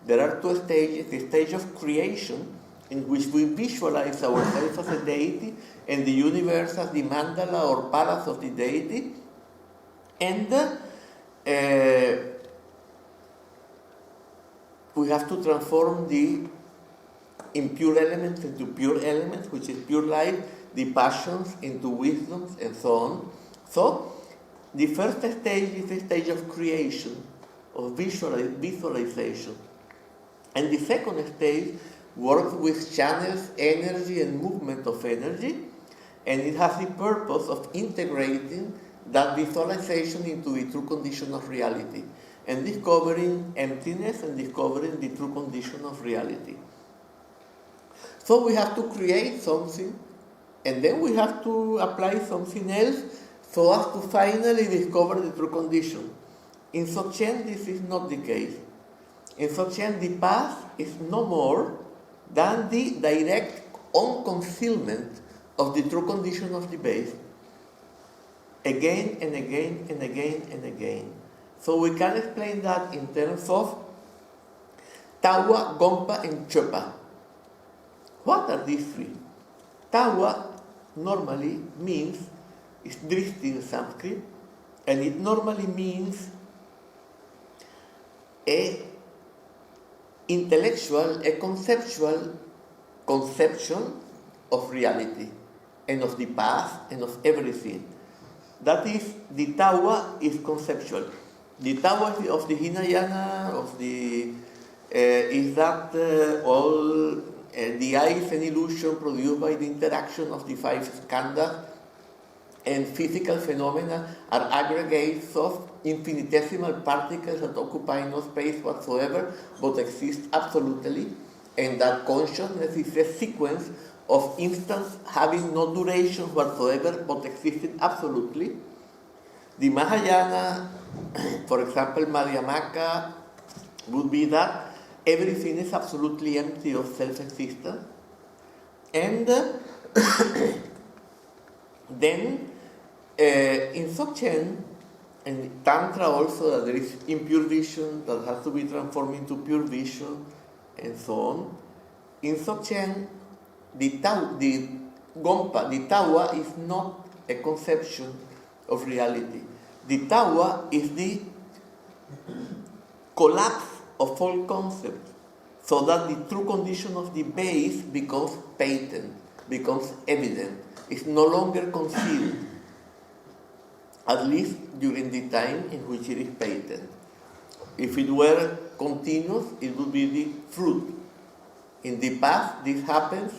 there are two stages: the stage of creation, in which we visualize ourselves as a deity and the universe as the mandala or palace of the deity, and we have to transform the impure elements into pure elements, which is pure life, the passions into wisdoms, and so on. So, the first stage is the stage of creation, of visualization. And the second stage works with channels, energy, and movement of energy, and it has the purpose of integrating that visualization into the true condition of reality, and discovering emptiness and discovering the true condition of reality. So we have to create something, and then we have to apply something else so as to finally discover the true condition. In Dzogchen, this is not the case. In Dzogchen, the path is no more than the direct unconcealment of the true condition of the base, again and again and again and again. So we can explain that in terms of Tawa, Gompa, and Chopa. What are these three? Tawa normally means, is drishti in Sanskrit, and it normally means a intellectual, a conceptual conception of reality and of the past and of everything. That is, the Tawa is conceptual. The Tawa of the Hinayana, is that all the eye is an illusion produced by the interaction of the five skandhas, and physical phenomena are aggregates of infinitesimal particles that occupy no space whatsoever but exist absolutely, and that consciousness is a sequence of instants having no duration whatsoever but existing absolutely. The Mahayana, for example, Madhyamaka, would be that everything is absolutely empty of self-existence. And then in Dzogchen and Tantra also, there is impure vision that has to be transformed into pure vision, and so on. In Dzogchen, the Gompa, the Tawa, is not a conception of reality. The Tawa is the collapse of all concepts, so that the true condition of the base becomes patent, becomes evident, is no longer concealed, at least during the time in which it is patent. If it were continuous, it would be the fruit. In the past, this happens,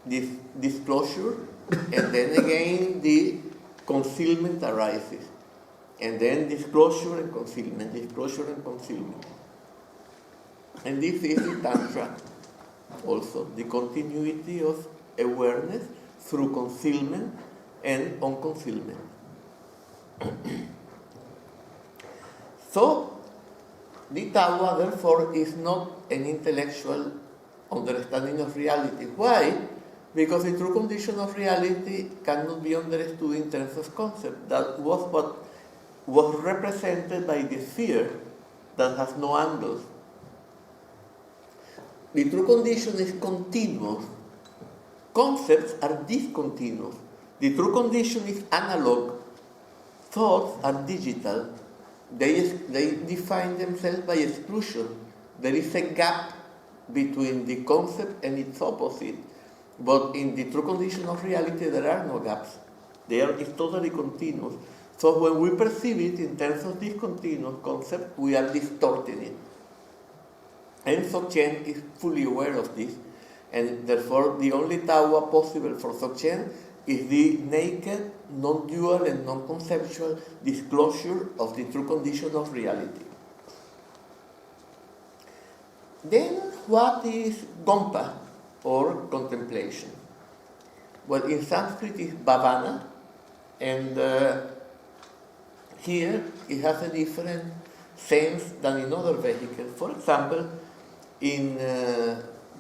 this disclosure, and then again the concealment arises. And then disclosure and concealment, disclosure and concealment. And this is the Tantra also, the continuity of awareness through concealment and unconcealment. So, the Tawa, therefore, is not an intellectual understanding of reality. Why? Because the true condition of reality cannot be understood in terms of concept. That was what was represented by the sphere that has no angles. The true condition is continuous. Concepts are discontinuous. The true condition is analog. Thoughts are digital. They define themselves by exclusion. There is a gap between the concept and its opposite. But in the true condition of reality, there are no gaps. It's totally continuous. So when we perceive it in terms of this continuous concept, we are distorting it. And Dzogchen is fully aware of this, and therefore the only Tawa possible for Dzogchen is the naked, non-dual and non-conceptual disclosure of the true condition of reality. Then what is Gompa, or contemplation? Well, in Sanskrit it's bhavana, and here it has a different sense than in other vehicles. For example, in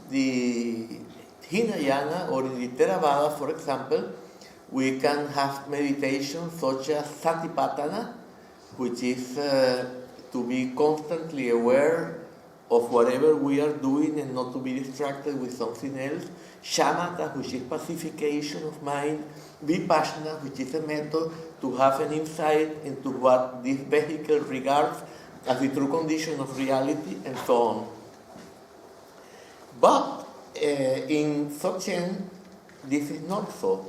the Hinayana or in the Theravada, for example, we can have meditation such as Satipatthana, which is to be constantly aware of whatever we are doing and not to be distracted with something else. Shamatha, which is pacification of mind. Vipassana, which is a method to have an insight into what this vehicle regards as the true condition of reality, and so on. But in Dzogchen, this is not so.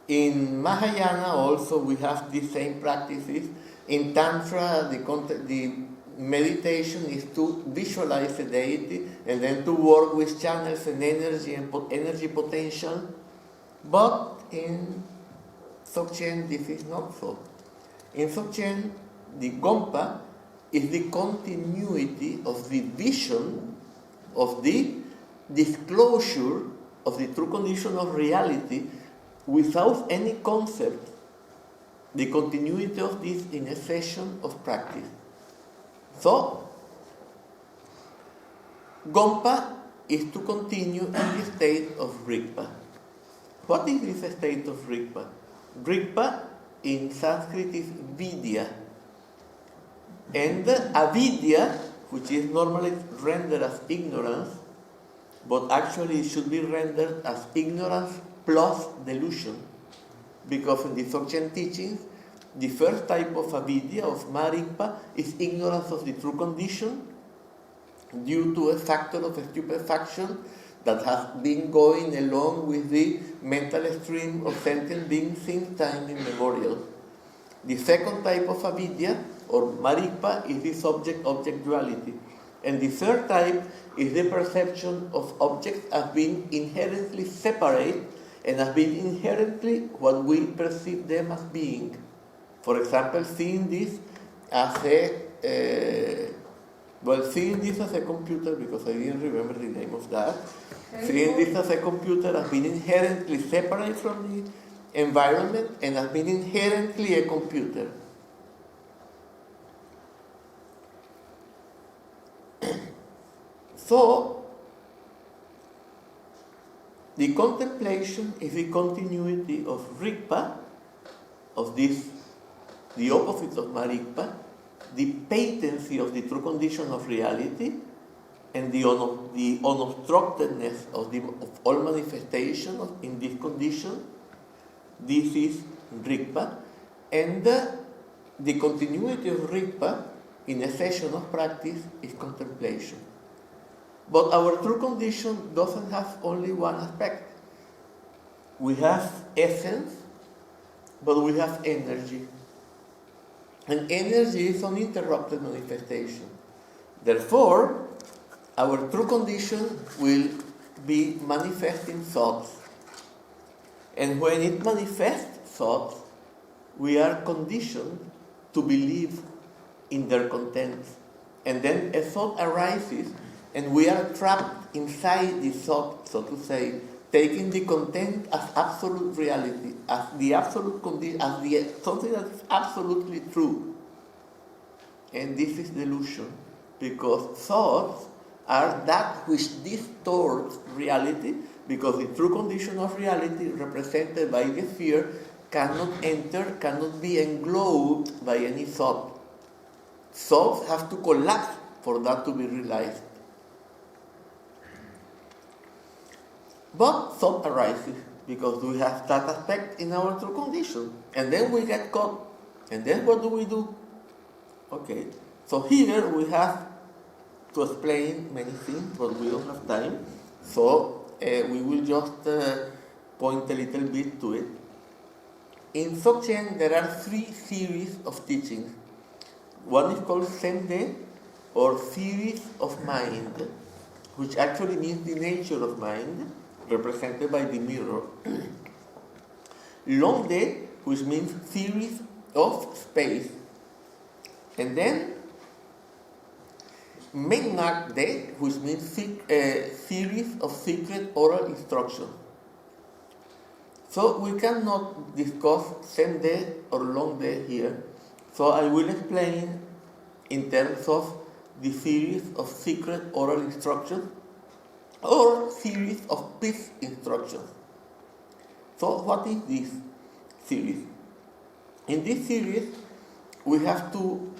In Mahayana also we have the same practices. In Tantra, the meditation is to visualize a deity and then to work with channels and energy and energy potential. But in Dzogchen, this is not so. In Dzogchen, the Gompa is the continuity of the vision of the disclosure of the true condition of reality without any concept, the continuity of this in a session of practice. So, Gompa is to continue in the state of Rigpa. What is this state of Rigpa? Rigpa in Sanskrit is vidya. And avidya, which is normally rendered as ignorance, but actually it should be rendered as ignorance plus delusion, because in the Dzogchen teachings, the first type of avidya, of marikpa, is ignorance of the true condition due to a factor of stupefaction that has been going along with the mental stream of sentient beings since time immemorial. The second type of avidya, or marikpa, is the subject-object duality. And the third type is the perception of objects as being inherently separate and as being inherently what we perceive them as being. For example, seeing this as a computer, because I didn't remember the name of that. Seeing this as a computer as being inherently separate from the environment and as being inherently a computer. So, the contemplation is the continuity of Rigpa, of this, the opposite of Marikpa, the patency of the true condition of reality, and the unobstructedness of all manifestation in this condition. This is Rigpa, and the continuity of Rigpa in a session of practice is contemplation. But our true condition doesn't have only one aspect. We have essence, but we have energy. And energy is uninterrupted manifestation. Therefore, our true condition will be manifesting thoughts. And when it manifests thoughts, we are conditioned to believe in their contents. And then a thought arises, and we are trapped inside the thought, so to say, taking the content as absolute reality, as the absolute condition, as something that is absolutely true. And this is delusion, because thoughts are that which distorts reality, because the true condition of reality, represented by the sphere, cannot be englobed by any thought. Thoughts have to collapse for that to be realized. But thought arises because we have that aspect in our true condition. And then we get caught. And then what do? Okay, so here we have to explain many things, but we don't have time. So we will just point a little bit to it. In Dzogchen, there are 3 series of teachings. One is called Sende, or series of mind, which actually means the nature of mind, represented by the mirror. Longde, which means series of space. And then Mengnakde, which means series of secret oral instructions. So we cannot discuss Sende or Longde here. So I will explain in terms of the series of secret oral instructions or series of peace instructions. So what is this series? In this series, we have 2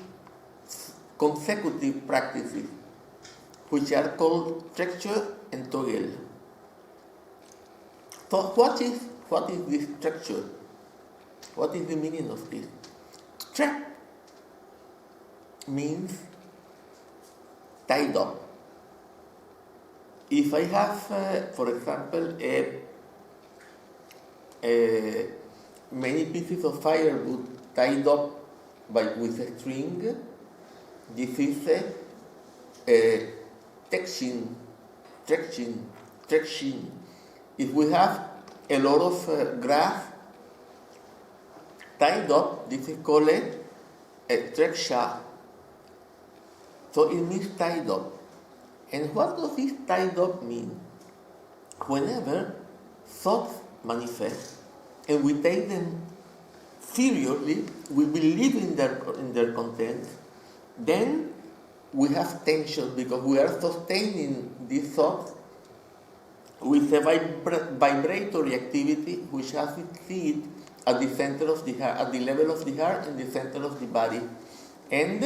consecutive practices. which are called structure and toggle. So what is this structure? What is the meaning of this? Trek means tied up. If I have, for example, many pieces of firewood tied up with a string, this is a traction. If we have a lot of grass tied up, this is called a traksha. So it means tied up. And what does this tied up mean? Whenever thoughts manifest and we take them seriously, we believe in their content, then we have tension because we are sustaining these thoughts with a vibratory activity which has its seat at the center of the heart, at the level of the heart and the center of the body. And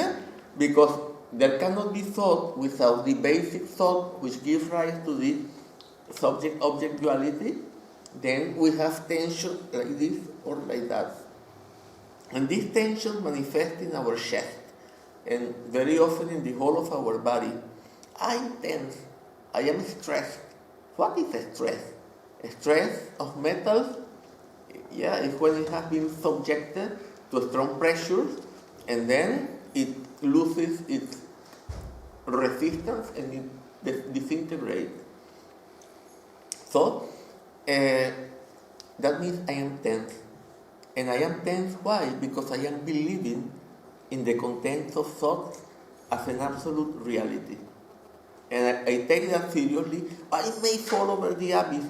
because there cannot be thought without the basic thought which gives rise to the subject-object duality, then we have tension like this or like that. And this tension manifests in our chest and very often in the whole of our body. I am tense, I am stressed. What is a stress? A stress of metals, is when it has been subjected to strong pressures and then it loses its resistance and it disintegrates. So, that means I am tense. And I am tense, why? Because I am believing in the contents of thoughts as an absolute reality. And I take that seriously. I may fall over the abyss.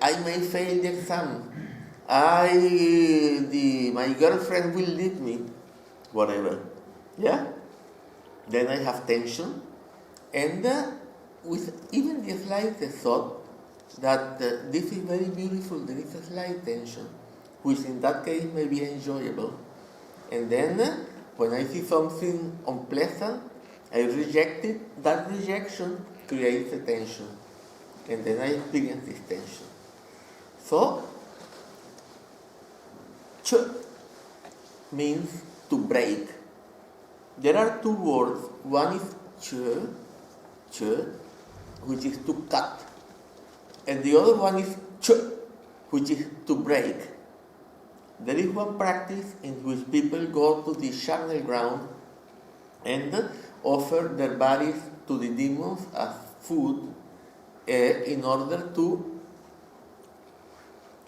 I may fail the exam. My girlfriend will leave me. Whatever. Yeah? Then I have tension. And with even the slightest thought that this is very beautiful, there is a slight tension, which in that case may be enjoyable. And then when I see something unpleasant, I reject it. That rejection creates a tension. And then I experience this tension. So, ch means to break. There are two words. One is ch, which is to cut. And the other one is ch, which is to break. There is one practice in which people go to the charnel ground and offer their bodies to the demons as food in order to,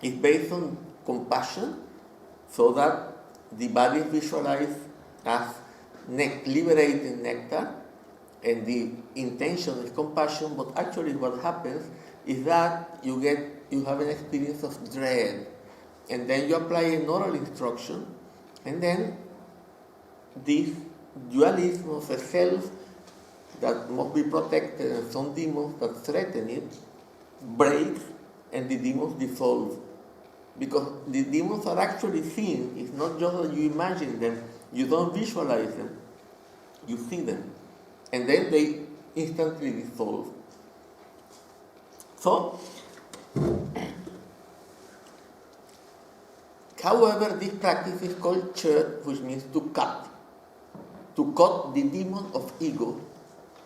it's based on compassion, so that the body is visualized as liberating nectar, and the intention is compassion, but actually what happens is that you have an experience of dread, and then you apply an oral instruction, and then this dualism of a self that must be protected and some demons that threaten it breaks and the demons dissolve. Because the demons are actually seen. It's not just that you imagine them, you don't visualize them, you see them. And then they instantly dissolve. So, however, this practice is called chod, which means to cut. To cut the demon of ego,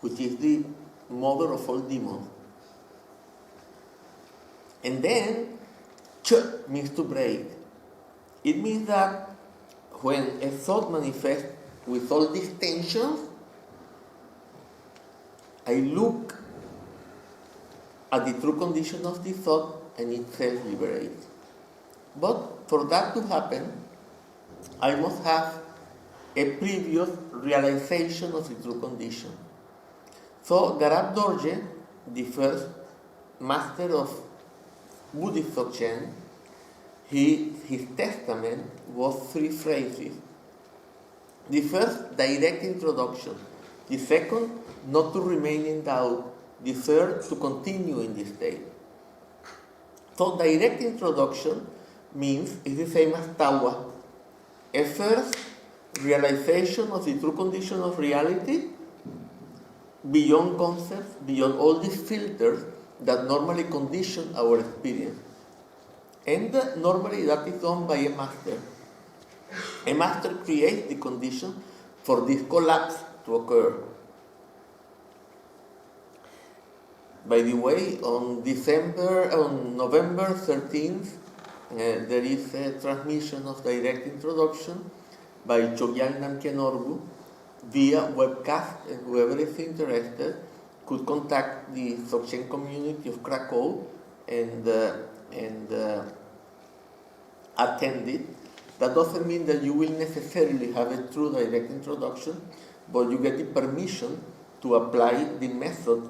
which is the mother of all demons. And then, ch means to break. It means that when a thought manifests with all these tensions, I look at the true condition of the thought and it self-liberates. But for that to happen, I must have a previous realization of the true condition. So Garab Dorje, the first master of Buddhist Dzogchen, his testament was 3 phrases. The first, direct introduction. The second, not to remain in doubt. The third, to continue in this state. So direct introduction means it's the same as tawa. A first realization of the true condition of reality beyond concepts, beyond all these filters that normally condition our experience. And normally that is done by a master. A master creates the condition for this collapse to occur. By the way, on November 13th, there is a transmission of direct introduction by Jagiellonian via webcast, and whoever is interested could contact the Dzogchen community of Krakow and attend it. That doesn't mean that you will necessarily have a true direct introduction, but you get the permission to apply the method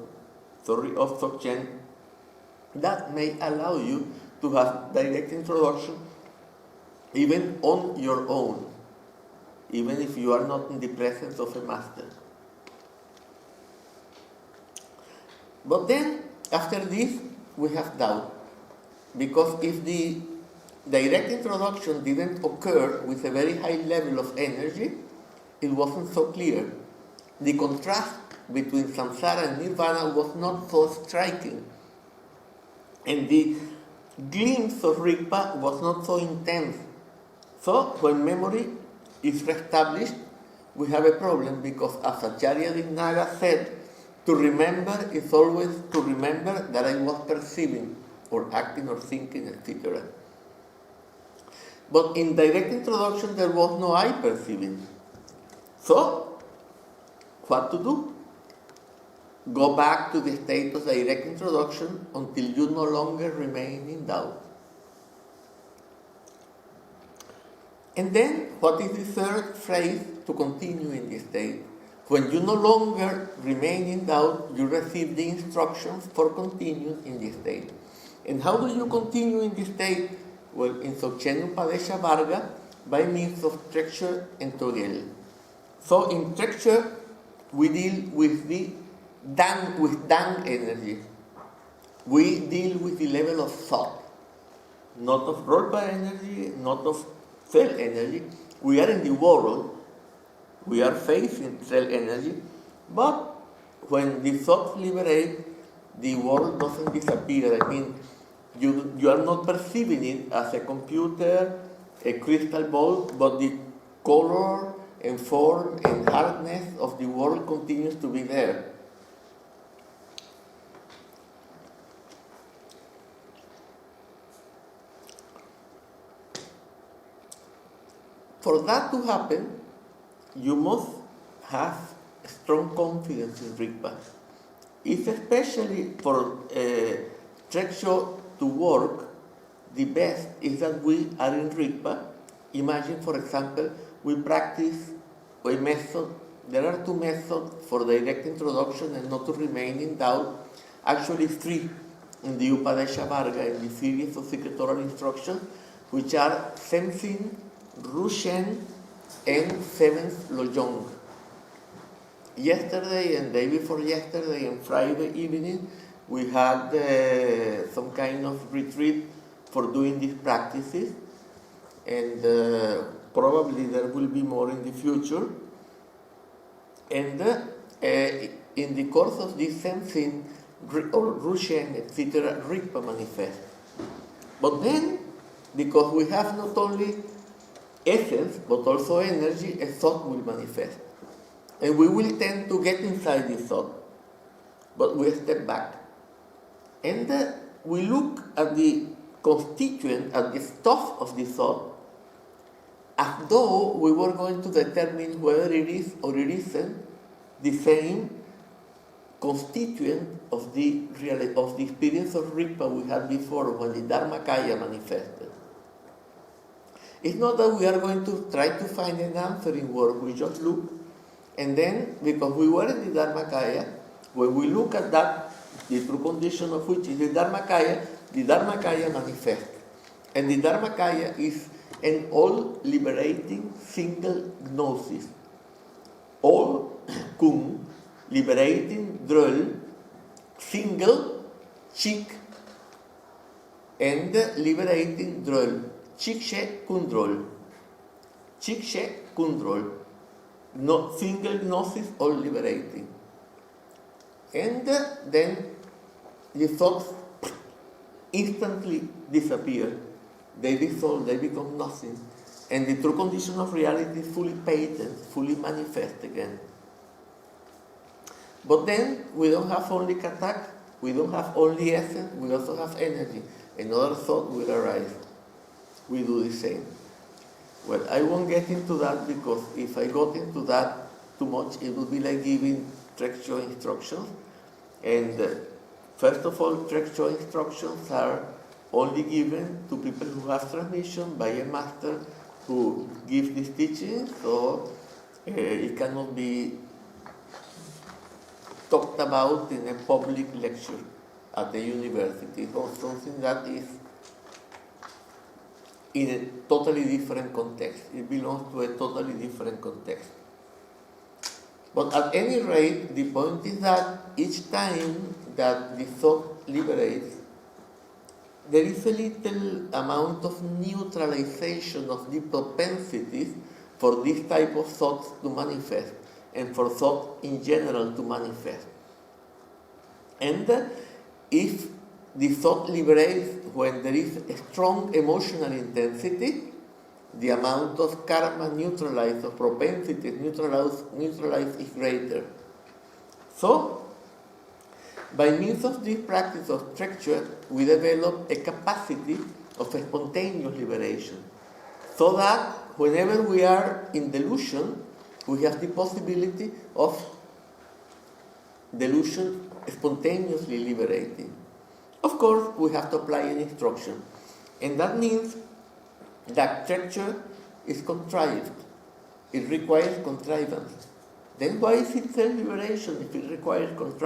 of Dzogchen that may allow you to have direct introduction even on your own, even if you are not in the presence of a master. But then, after this, we have doubt. Because if the direct introduction didn't occur with a very high level of energy, it wasn't so clear. The contrast between samsara and nirvana was not so striking. And the glimpse of Rigpa was not so intense. So, when memory is reestablished, we have a problem because, as Acharya Dignaga said, to remember is always to remember that I was perceiving or acting or thinking, etc. But in direct introduction, there was no I perceiving. So, what to do? Go back to the state of direct introduction until you no longer remain in doubt. And then, what is the third phrase to continue in this state? When you no longer remain in doubt, you receive the instructions for continuing in this state. And how do you continue in this state? Well, in Dzogchen Upadesha Varga, by means of structure and rgal. So, in structure, we deal with the Dang energy. We deal with the level of thought, not of Rodpa energy, not of cell energy. We are in the world, we are facing cell energy, but when the thoughts liberate, the world doesn't disappear. I mean, you are not perceiving it as a computer, a crystal ball, but the color and form and hardness of the world continues to be there. For that to happen, you must have strong confidence in Rigpa. It's especially for Trekshot to work, the best is that we are in Rigpa. Imagine, for example, we practice a method. There are two methods for direct introduction and not to remain in doubt. Actually, three in the Upadesha Varga, in the series of secretorial instructions, which are Sensing, Rushen, and Seventh Lojong. Yesterday and day before yesterday and Friday evening, we had some kind of retreat for doing these practices, and probably there will be more in the future. And in the course of this sensing, or Rushen, etc., Rigpa manifests. But then, because we have not only essence, but also energy, a thought will manifest. And we will tend to get inside this thought. But we step back. And we look at the constituent, at the stuff of the thought, as though we were going to determine whether it is or it isn't the same constituent of the experience of Rigpa we had before when the Dharmakaya manifested. It's not that we are going to try to find an answer in work, we just look, and then, because we were in the Dharmakaya, when we look at that, the true condition of which is the Dharmakaya manifests. And the Dharmakaya is an all-liberating single gnosis. All Kung, liberating Dröl, single Chik, and liberating Dröl. Chikshe Kundrol. Chikshe Kundrol. No, single gnosis, all liberating. And then the thoughts instantly disappear. They dissolve, they become nothing. And the true condition of reality is fully patent, fully manifest again. But then we don't have only katak, we don't have only essence, we also have energy. Another thought will arise. We do the same. Well, I won't get into that because if I got into that too much, it would be like giving textual instructions. And first of all, textual instructions are only given to people who have transmission by a master who gives this teaching, so it cannot be talked about in a public lecture at the university or something that is in a totally different context. It belongs to a totally different context. But at any rate, the point is that each time that the thought liberates, there is a little amount of neutralization of the propensities for this type of thoughts to manifest and for thought in general to manifest. And if the thought liberates when there is a strong emotional intensity, the amount of karma neutralized, of propensities neutralized is greater. So, by means of this practice of structure, we develop a capacity of a spontaneous liberation, so that whenever we are in delusion, we have the possibility of delusion spontaneously liberating. Of course, we have to apply an instruction, and that means that structure is contrived. It requires contrivance. Then why is it self-liberation if it requires contrivance?